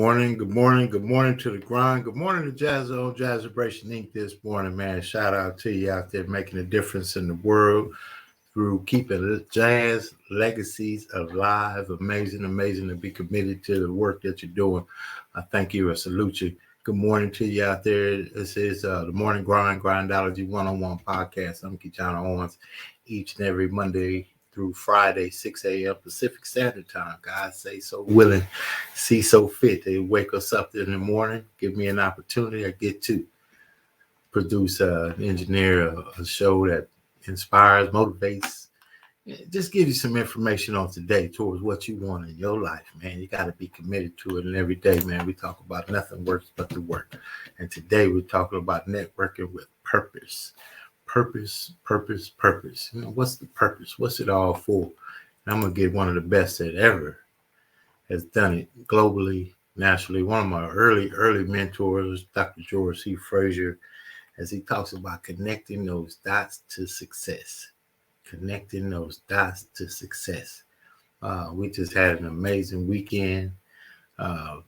morning to the grind. Good morning to Jazz on Jazz Vibration Inc. this morning, man. Shout out to you out there making a difference in the world through keeping jazz legacies alive. Amazing to be committed to the work that you're doing. I thank you. I salute you. Good morning to you out there. This is the Morning Grind Grindology101 Podcast. I'm KeJohnna Owens, each and every Monday through Friday, 6 a.m. Pacific Standard Time. God say so willing, see so fit. They wake us up in the morning, give me an opportunity. I get to produce, engineer a show that inspires, motivates, just give you some information on today towards what you want in your life, man. You got to be committed to it. And every day, man, we talk about nothing works but the work. And today we're talking about networking with purpose. Purpose. You know, what's the purpose? What's it all for? And I'm going to get one of the best that ever has done it globally, nationally. One of my early mentors, Dr. George C. Frazier, as he talks about connecting those dots to success. Connecting those dots to success. We just had an amazing weekend.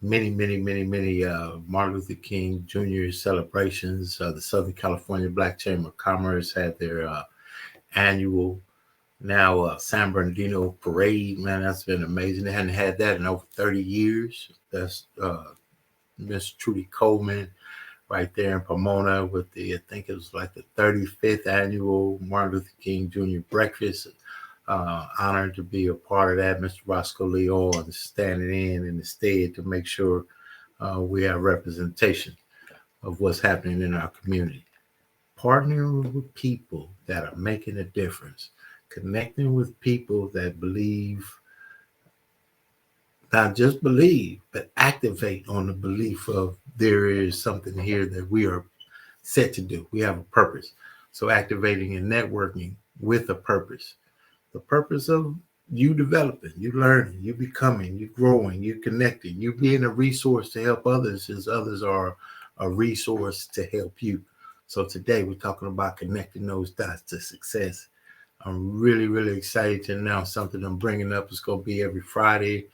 Many Martin Luther King Jr. celebrations. The Southern California Black Chamber of Commerce had their annual San Bernardino parade. Man, that's been amazing. They hadn't had that in over 30 years. That's Miss Trudy Coleman right there in Pomona with I think it was like the 35th annual Martin Luther King Jr. breakfast. Honored to be a part of that. Mr. Roscoe Lee Owens standing in the stead to make sure we have representation of what's happening in our community. Partnering with people that are making a difference. Connecting with people that believe, not just believe, but activate on the belief of there is something here that we are set to do. We have a purpose. So activating and networking with a purpose. The purpose of you developing, you learning, you becoming, you growing, you connecting, you being a resource to help others as others are a resource to help you. So today we're talking about connecting those dots to success. I'm really excited to announce something I'm bringing up. It's going to be every Friday.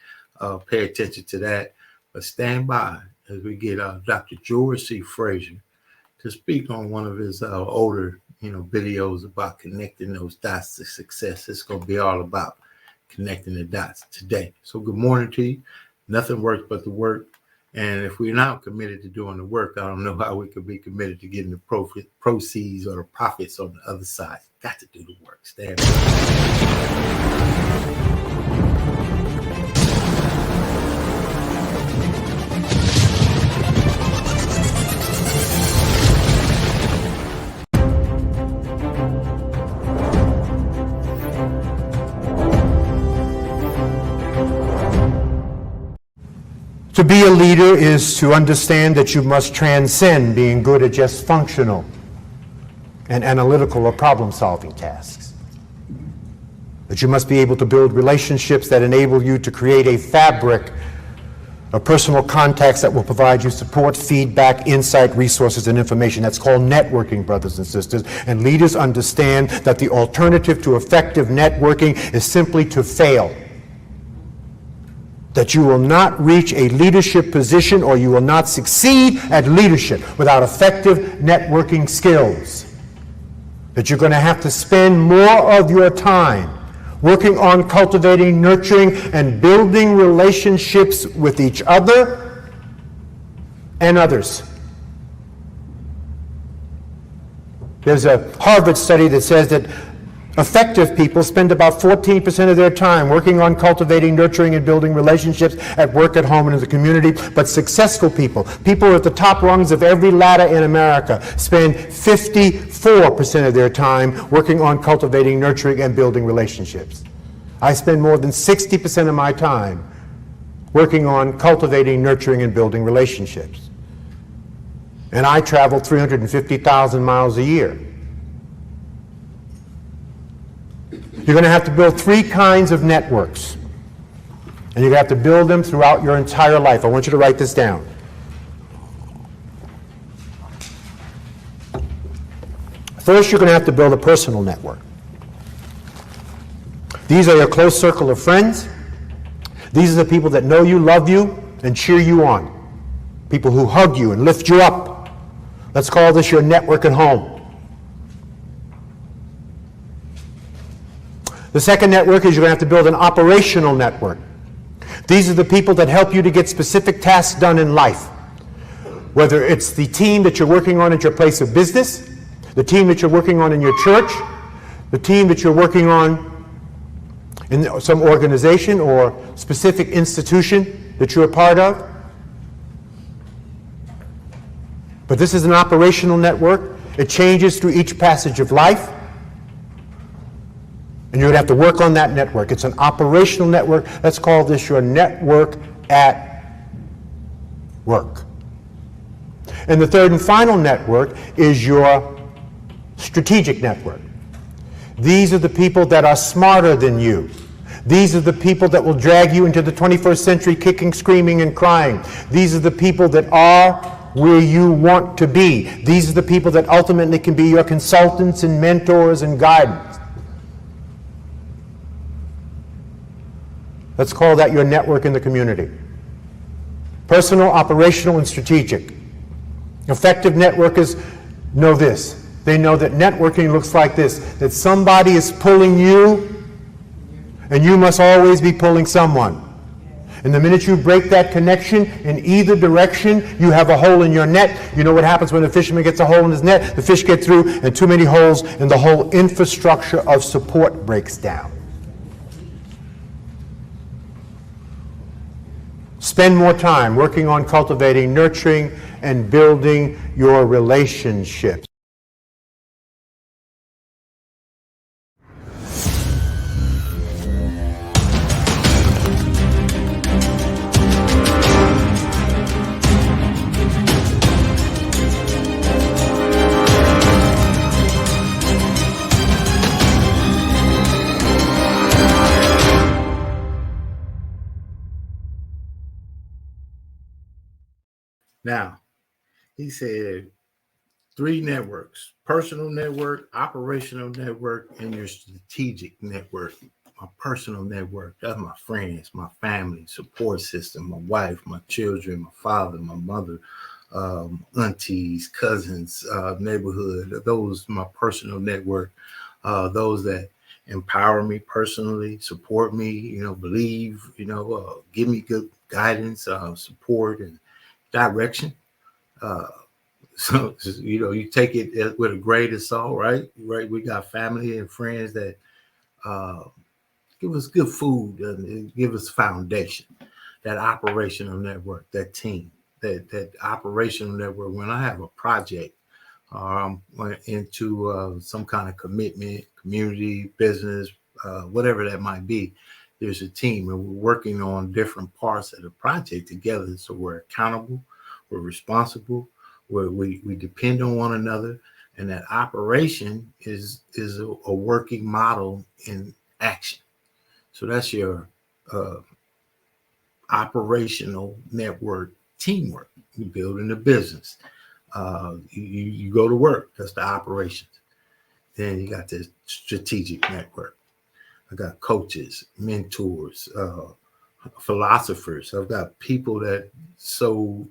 Pay attention to that. But stand by as we get Dr. George C. Frazier to speak on one of his older videos about connecting those dots to success. It's going to be all about connecting the dots today. So good morning to you. Nothing works but the work. And if we're not committed to doing the work, I don't know how we could be committed to getting the proceeds or the profits on the other side. Got to do the work. Stand by. To be a leader is to understand that you must transcend being good at just functional and analytical or problem-solving tasks. That you must be able to build relationships that enable you to create a fabric of personal contacts that will provide you support, feedback, insight, resources, and information. That's called networking, brothers and sisters. And leaders understand that the alternative to effective networking is simply to fail. That you will not reach a leadership position or you will not succeed at leadership without effective networking skills. That you're going to have to spend more of your time working on cultivating, nurturing, and building relationships with each other and others. There's a Harvard study that says that effective people spend about 14% of their time working on cultivating, nurturing, and building relationships at work, at home, and in the community. But successful people at the top rungs of every ladder in America, spend 54% of their time working on cultivating, nurturing, and building relationships. I spend more than 60% of my time working on cultivating, nurturing, and building relationships. And I travel 350,000 miles a year. You're going to have to build three kinds of networks. And you're going to have to build them throughout your entire life. I want you to write this down. First, you're going to have to build a personal network. These are your close circle of friends. These are the people that know you, love you, and cheer you on. People who hug you and lift you up. Let's call this your network at home. The second network is you're going to have to build an operational network. These are the people that help you to get specific tasks done in life. Whether it's the team that you're working on at your place of business, the team that you're working on in your church, the team that you're working on in some organization or specific institution that you're a part of. But this is an operational network. It changes through each passage of life. And you're going to have to work on that network. It's an operational network. Let's call this your network at work. And the third and final network is your strategic network. These are the people that are smarter than you. These are the people that will drag you into the 21st century kicking, screaming, and crying. These are the people that are where you want to be. These are the people that ultimately can be your consultants and mentors and guidance. Let's call that your network in the community. Personal, operational, and strategic. Effective networkers know this. They know that networking looks like this, that somebody is pulling you, and you must always be pulling someone. And the minute you break that connection in either direction, you have a hole in your net. You know what happens when a fisherman gets a hole in his net? The fish get through, and too many holes, and the whole infrastructure of support breaks down. Spend more time working on cultivating, nurturing, and building your relationships. Now, he said 3 networks: personal network, operational network, and your strategic network. My personal network, that's my friends, my family, support system, my wife, my children, my father, my mother, aunties, cousins, neighborhood. Those my personal network. Those that empower me personally, support me, believe, give me good guidance, support, and direction. So you take it with a grain of salt, right? We got family and friends that give us good food and give us foundation. That operational network, that team, that operational network. When I have a project, into some kind of commitment, community, business, whatever that might be, there's a team, and we're working on different parts of the project together. So we're accountable, we're responsible, we depend on one another, and that operation is a working model in action. So that's your operational network teamwork. You're building a business. You go to work. That's the operations. Then you got the strategic network. I got coaches, mentors, philosophers. I've got people that sow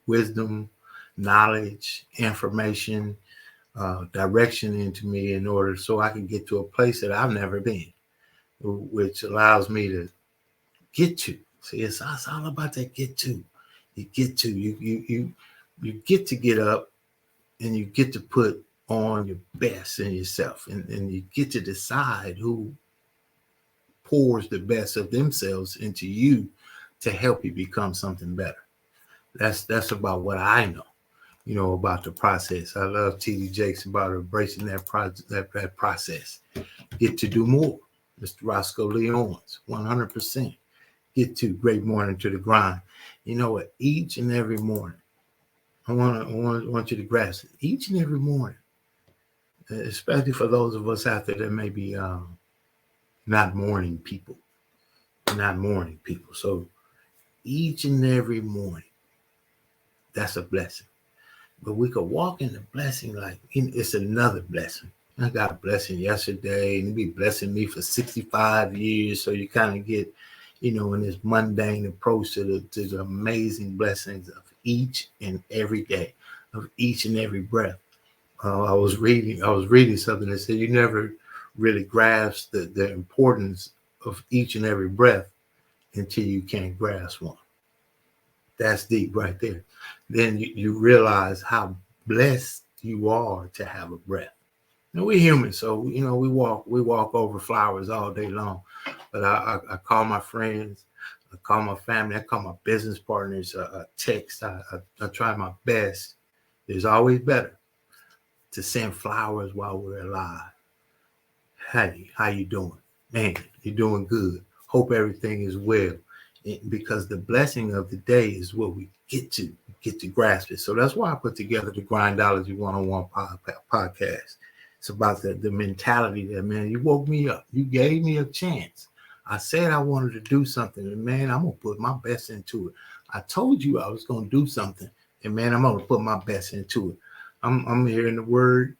wisdom, knowledge, information, direction into me in order so I can get to a place that I've never been, which allows me to get to. See, it's all about that get to. You get to. You get to get up, and you get to put on your best in yourself, and you get to decide who pours the best of themselves into you to help you become something better. That's about what I know, about the process. I love T.D. Jakes about embracing that process. Get to do more. Mr. Roscoe Lee Owens, 100%. Get to great morning to the grind. You know what? Each and every morning, I want you to grasp it. Each and every morning, especially for those of us out there that may be not morning people. So each and every morning, that's a blessing. But we could walk in the blessing like it's another blessing. I got a blessing yesterday, and it'll be blessing me for 65 years. So you kind of get, in this mundane approach to the amazing blessings of each and every day, of each and every breath. I was reading something that said you never really grasp the importance of each and every breath until you can't grasp one. That's deep right there. Then you realize how blessed you are to have a breath. We're human, so we walk over flowers all day long. But I call my friends, I call my family, I call my business partners, I text, I try my best. It's always better to send flowers while we're alive. Hey, how you doing? Man, you're doing good. Hope everything is well. Because the blessing of the day is what we get to grasp it. So that's why I put together the Grindology101 Podcast. It's about the mentality that, man, you woke me up. You gave me a chance. I said I wanted to do something, and man, I'm going to put my best into it. I told you I was going to do something, and man, I'm going to put my best into it. I'm here in the word.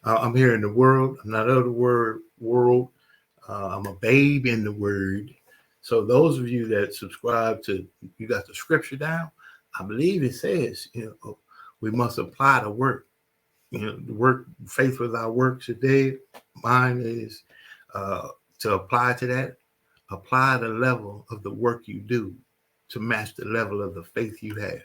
I'm here in the world. I'm not of the world. I'm a babe in the word. So those of you that subscribe to, you got the scripture down, I believe it says, we must apply the work. The work, faith without works is dead. Mine is to apply to that. Apply the level of the work you do to match the level of the faith you have.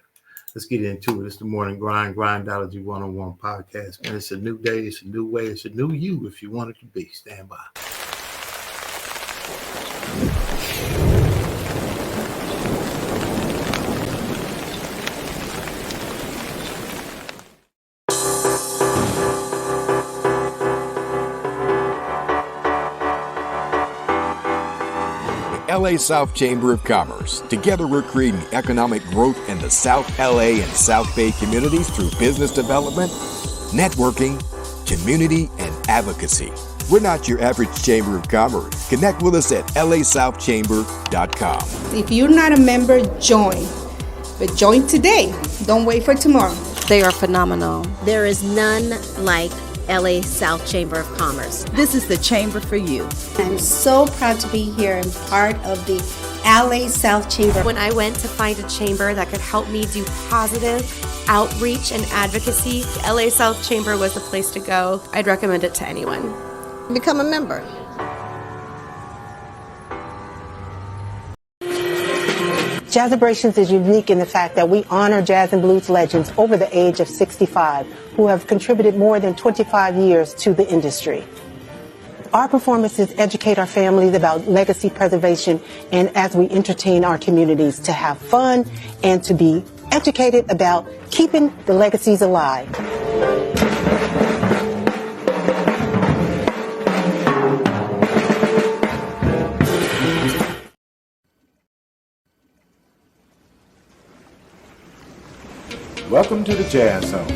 Let's get into it. It's the Morning Grind Grindology101 Podcast. And it's a new day. It's a new way. It's a new you if you want it to be. Stand by. LA South Chamber of Commerce. Together we're creating economic growth in the South LA and South Bay communities through business development, networking, community, and advocacy. We're not your average Chamber of Commerce. Connect with us at lasouthchamber.com. If you're not a member, join. But join today. Don't wait for tomorrow. They are phenomenal. There is none like LA South Chamber of Commerce. This is the chamber for you. I'm so proud to be here and part of the LA South Chamber. When I went to find a chamber that could help me do positive outreach and advocacy, LA South Chamber was the place to go. I'd recommend it to anyone. Become a member. Jazzabrations is unique in the fact that we honor jazz and blues legends over the age of 65 who have contributed more than 25 years to the industry. Our performances educate our families about legacy preservation and as we entertain our communities to have fun and to be educated about keeping the legacies alive. Welcome to the Jazz Zone.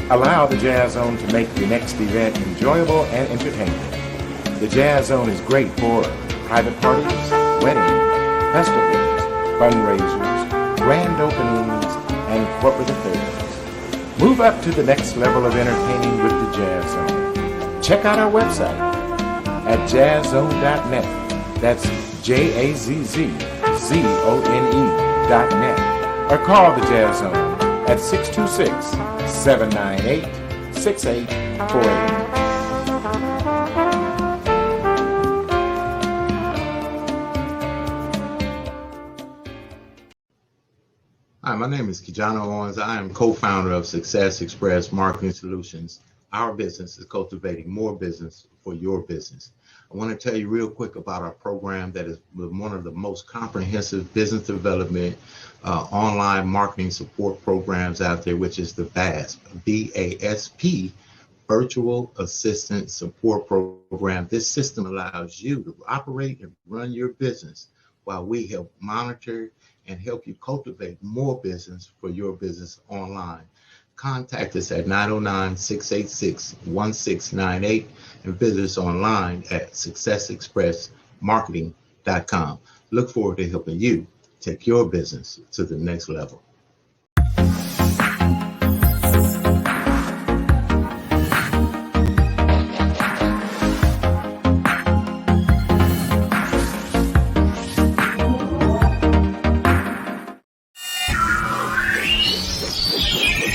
Allow the Jazz Zone to make your next event enjoyable and entertaining. The Jazz Zone is great for private parties, weddings, festivals, fundraisers, grand openings, and corporate affairs. Move up to the next level of entertaining with the Jazz Zone. Check out our website at jazzzone.net. That's JAZZZONE.net. Or call the Jazz Zone at 626-798-6848. Hi, my name is KeJohnna Owens. I am co-founder of Success Express Marketing Solutions. Our business is cultivating more business for your business. I want to tell you real quick about our program that is one of the most comprehensive business development online marketing support programs out there, which is the VASP, VASP, Virtual Assistant Support Program. This system allows you to operate and run your business while we help monitor and help you cultivate more business for your business online. Contact us at 909-686-1698 and visit us online at successexpressmarketing.com. Look forward to helping you take your business to the next level.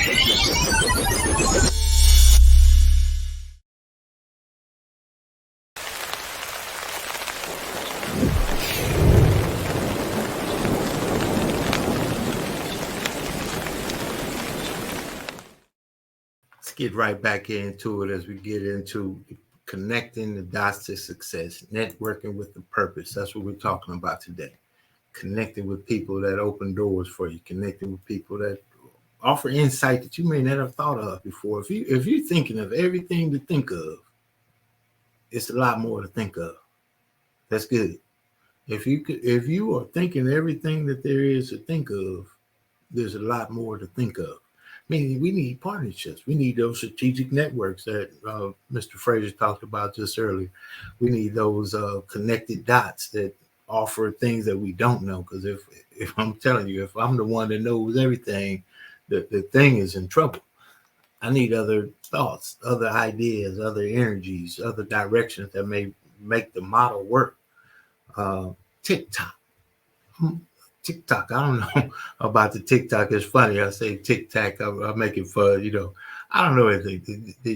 Let's get right back into it as we get into connecting the dots to success, networking with the purpose. That's what we're talking about today. Connecting with people that open doors for you, connecting with people that offer insight that you may not have thought of before. If you're thinking of everything to think of, it's a lot more to think of. That's good. If you are thinking everything that there is to think of, there's a lot more to think of. Meaning we need partnerships. We need those strategic networks that Mr. Fraser talked about just earlier. We need those connected dots that offer things that we don't know. Because if I'm telling you, if I'm the one that knows everything, the thing is in trouble. I need other thoughts, other ideas, other energies, other directions that may make the model work. TikTok. I don't know about the TikTok. It's funny. I say TikTok. I make it fun. I don't know anything. The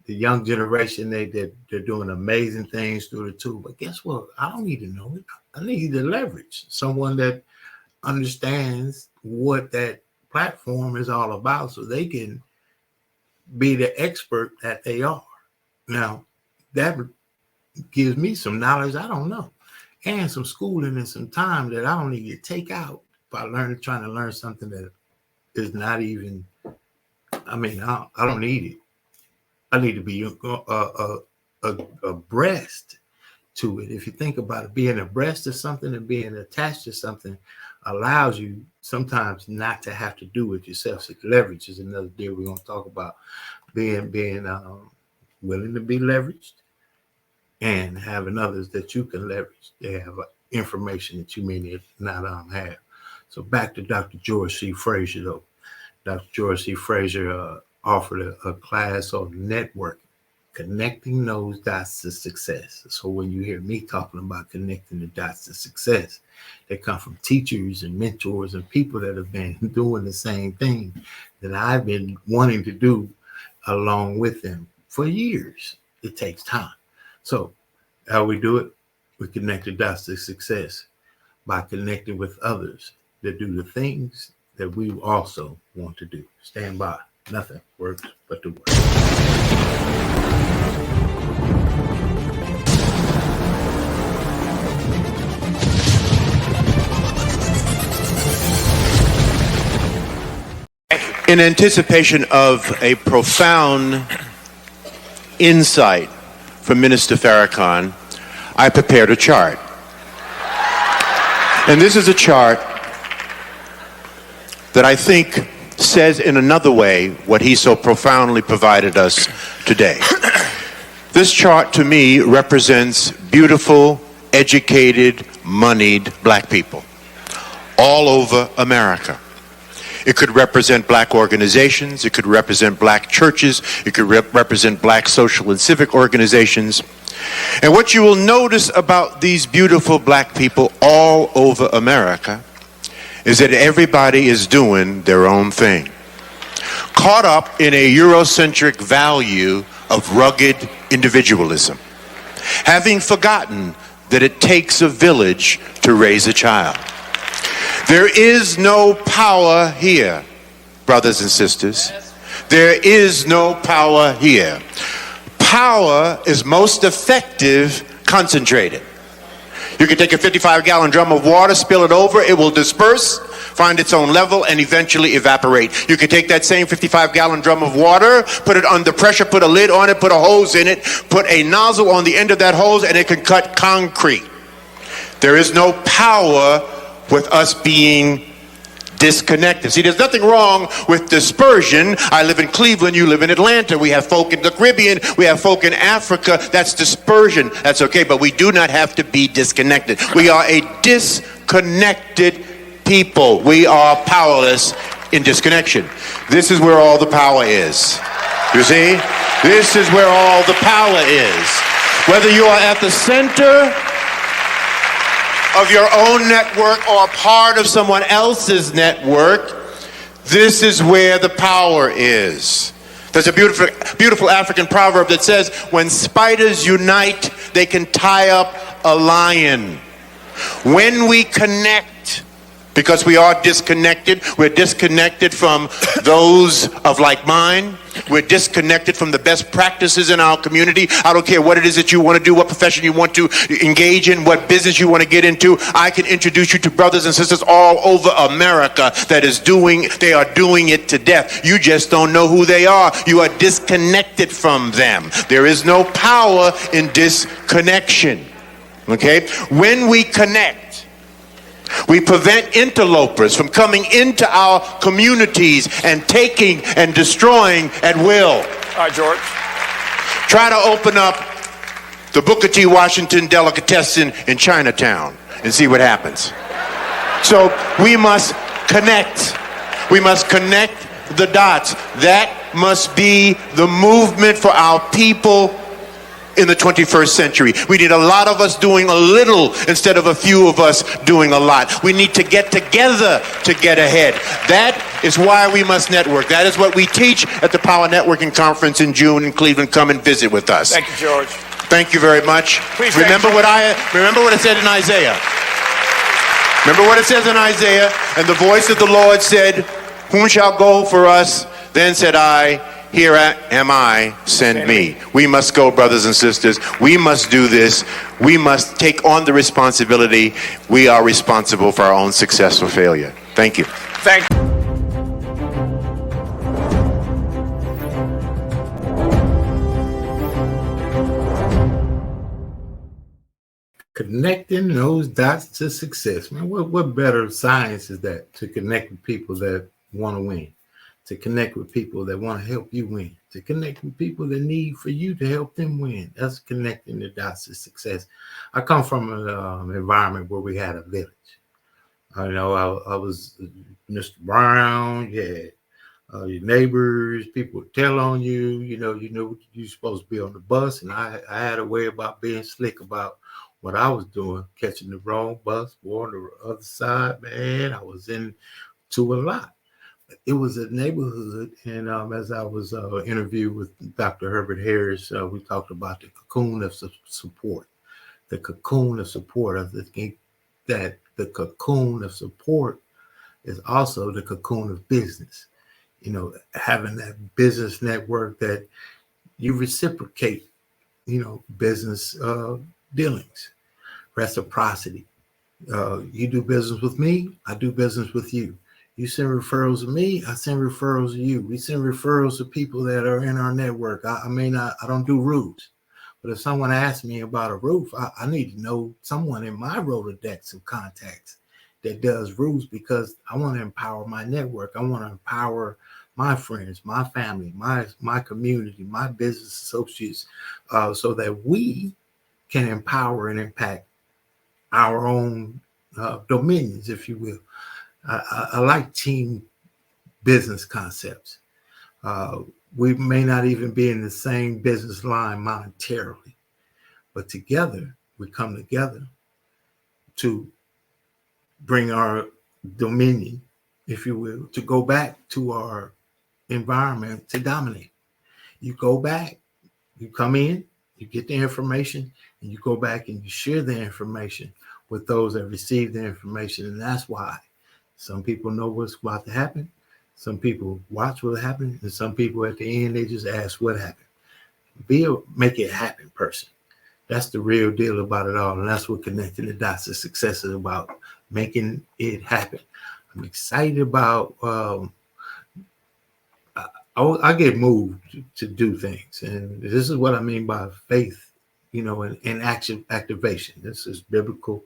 young generation, they're doing amazing things through the tool. But guess what? I don't need to know it. I need to leverage someone that understands what that platform is all about, so they can be the expert that they are. Now, that gives me some knowledge I don't know, and some schooling and some time that I don't need to take out by trying to learn something that is not even, I don't need it. I need to be abreast to it. If you think about it, being abreast of something and being attached to something allows you sometimes not to have to do it yourself. So leverage is another deal we're going to talk about. Being willing to be leveraged and having others that you can leverage. They have information that you may not have. So back to Dr. George C. Fraser, though. Dr. George C. Fraser offered a class on networking, connecting those dots to success. So when you hear me talking about connecting the dots to success, they come from teachers and mentors and people that have been doing the same thing that I've been wanting to do along with them for years. It takes time. So how we do it? We connect the dots to success by connecting with others that do the things that we also want to do. Stand by. Nothing works but the work. In anticipation of a profound insight from Minister Farrakhan, I prepared a chart. And this is a chart that I think says in another way what he so profoundly provided us today. This chart to me represents beautiful, educated, moneyed black people all over America. It could represent black organizations, it could represent black churches, it could represent black social and civic organizations. And what you will notice about these beautiful black people all over America is that everybody is doing their own thing. Caught up in a Eurocentric value of rugged individualism, having forgotten that it takes a village to raise a child. There is no power here, brothers and sisters. There is no power here. Power is most effective concentrated. You can take a 55-gallon drum of water, spill it over, it will disperse, find its own level, and eventually evaporate. You can take that same 55-gallon drum of water, put it under pressure, put a lid on it, put a hose in it, put a nozzle on the end of that hose, and it can cut concrete. There is no power with us being disconnected. See, there's nothing wrong with dispersion. I live in Cleveland, you live in Atlanta. We have folk in the Caribbean, we have folk in Africa. That's dispersion. That's okay, but we do not have to be disconnected. We are a disconnected people. We are powerless in disconnection. This is where all the power is. You see? This is where all the power is. Whether you are at the center of your own network or part of someone else's network, This is where the power is. There's a beautiful African proverb that says, when spiders unite, they can tie up a lion. When we connect, because we are disconnected, we're disconnected from those of like mind. We're disconnected from the best practices in our community. I don't care what it is that you want to do, what profession you want to engage in, what business you want to get into. I can introduce you to brothers and sisters all over America they are doing it to death. You just don't know who they are. You are disconnected from them. There is no power in disconnection. Okay? When we connect, we prevent interlopers from coming into our communities and taking and destroying at will. All right, George. Try to open up the Booker T. Washington delicatessen in Chinatown and see what happens. So we must connect. We must connect the dots. That must be the movement for our people in the 21st century. We need a lot of us doing a little instead of a few of us doing a lot. We need to get together to get ahead. That is why we must network. That is what we teach at the Power Networking Conference in June in Cleveland. Come and visit with us. Thank you, George. Thank you very much. Please remember what it said in Isaiah. Remember what it says in Isaiah. And the voice of the Lord said, whom shall go for us? Then said I, here am I, send me. We must go, brothers and sisters. We must do this. We must take on the responsibility. We are responsible for our own success or failure. Thank you. Thank you. Connecting those dots to success, man. What better science is that, to connect with people that want to win, to connect with people that want to help you win, to connect with people that need for you to help them win. That's connecting the dots to success. I come from an environment where we had a village. I was Mr. Brown. You had your neighbors. People would tell on you. You know you're supposed to be on the bus, and I had a way about being slick about what I was doing, catching the wrong bus, or on the other side. Man, I was into a lot. It was a neighborhood, and as I was interviewed with Dr. Herbert Harris, we talked about the cocoon of support. The cocoon of support. I think that the cocoon of support is also the cocoon of business. You know, having that business network that you reciprocate, business dealings, reciprocity. You do business with me, I do business with you. You send referrals to me, I send referrals to you. We send referrals to people that are in our network. I don't do roofs, but if someone asks me about a roof, I need to know someone in my Rolodex of contacts that does roofs, because I want to empower my network. I want to empower my friends, my family, my community, my business associates, so that we can empower and impact our own dominions, if you will. I like team business concepts. We may not even be in the same business line monetarily, but together, we come together to bring our dominion, if you will, to go back to our environment to dominate. You go back, you come in, you get the information, and you go back and you share the information with those that receive the information. And that's why some people know what's about to happen. Some people watch what happened, and some people at the end, they just ask what happened. Be a make it happen person. That's the real deal about it all. And that's what connecting the dots to success is about, making it happen. I'm excited about, I get moved to do things. And this is what I mean by faith, and action activation. This is biblical,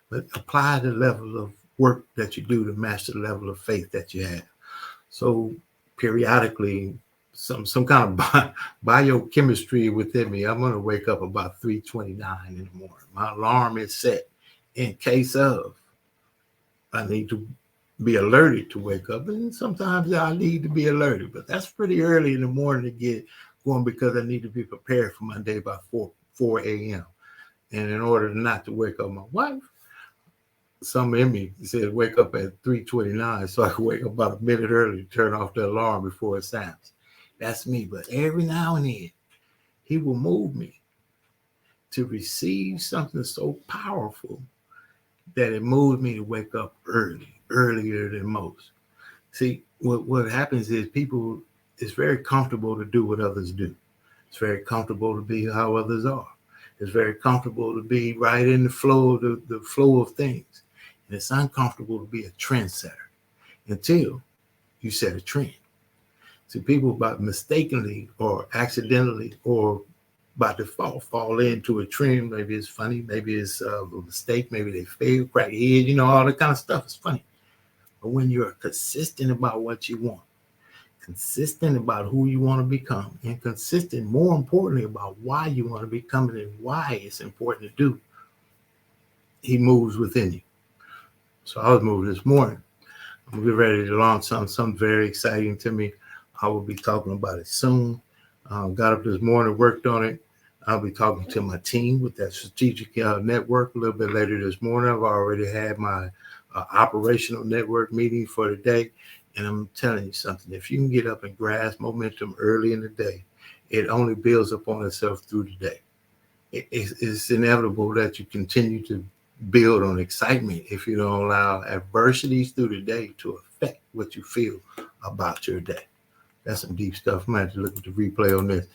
but apply the level of work that you do to match the level of faith that you have. So periodically, some kind of biochemistry within me, I'm going to wake up about 3:29 in the morning. My alarm is set in case of I need to be alerted to wake up. And sometimes I need to be alerted, but that's pretty early in the morning to get going, because I need to be prepared for my day by 4 a.m. And in order not to wake up my wife, something in me said wake up at 3:29 so I could wake up about a minute early to turn off the alarm before it sounds. That's me. But every now and then, he will move me to receive something so powerful that it moves me to wake up earlier than most. See, what happens is people, it's very comfortable to do what others do. It's very comfortable to be how others are. It's very comfortable to be right in the flow of the flow of things. And it's uncomfortable to be a trendsetter until you set a trend. See, people about mistakenly or accidentally or by default fall into a trend. Maybe it's funny, maybe it's a mistake, maybe they fail, crack head, all that kind of stuff is funny. But when you're consistent about what you want, consistent about who you want to become, and consistent, more importantly, about why you want to become it and why it's important to do, he moves within you. So I was moving this morning. I'm getting ready to launch something very exciting to me. I will be talking about it soon. Got up this morning, worked on it. I'll be talking to my team with that strategic network a little bit later this morning. I've already had my operational network meeting for the day. And I'm telling you something, if you can get up and grasp momentum early in the day, it only builds upon itself through the day. It's inevitable that you continue to build on excitement if you don't allow adversities through the day to affect what you feel about your day. That's some deep stuff. I'm going to have to look at the replay on this.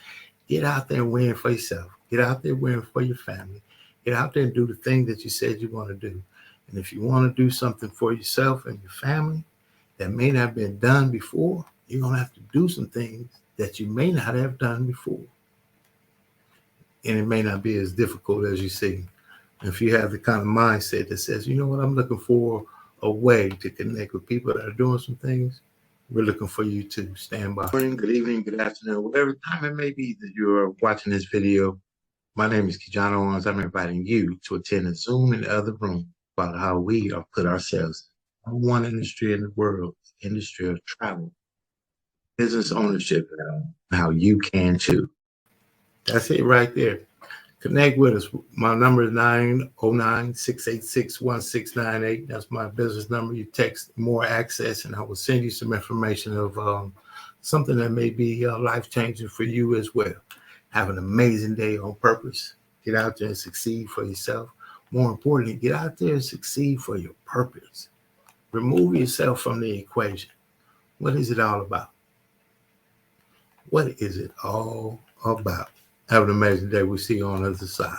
Get out there and win for yourself. Get out there and win for your family. Get out there and do the thing that you said you want to do. And if you want to do something for yourself and your family that may not have been done before, you're going to have to do some things that you may not have done before. And it may not be as difficult as you see. If you have the kind of mindset that says, you know what, I'm looking for a way to connect with people that are doing some things, we're looking for you to stand by. Good morning, good evening, good afternoon, whatever time it may be that you're watching this video. My name is KeJohnna Owens. I'm inviting you to attend a Zoom in the other room about how we are put ourselves in one industry in the world, industry of travel, business ownership, and how you can too. That's it right there. Connect with us. My number is 909-686-1698. That's my business number. You text more access and I will send you some information of something that may be life-changing for you as well. Have an amazing day on purpose. Get out there and succeed for yourself. More importantly, get out there and succeed for your purpose. Remove yourself from the equation. What is it all about? What is it all about? Have an amazing day. We'll see you on the other side.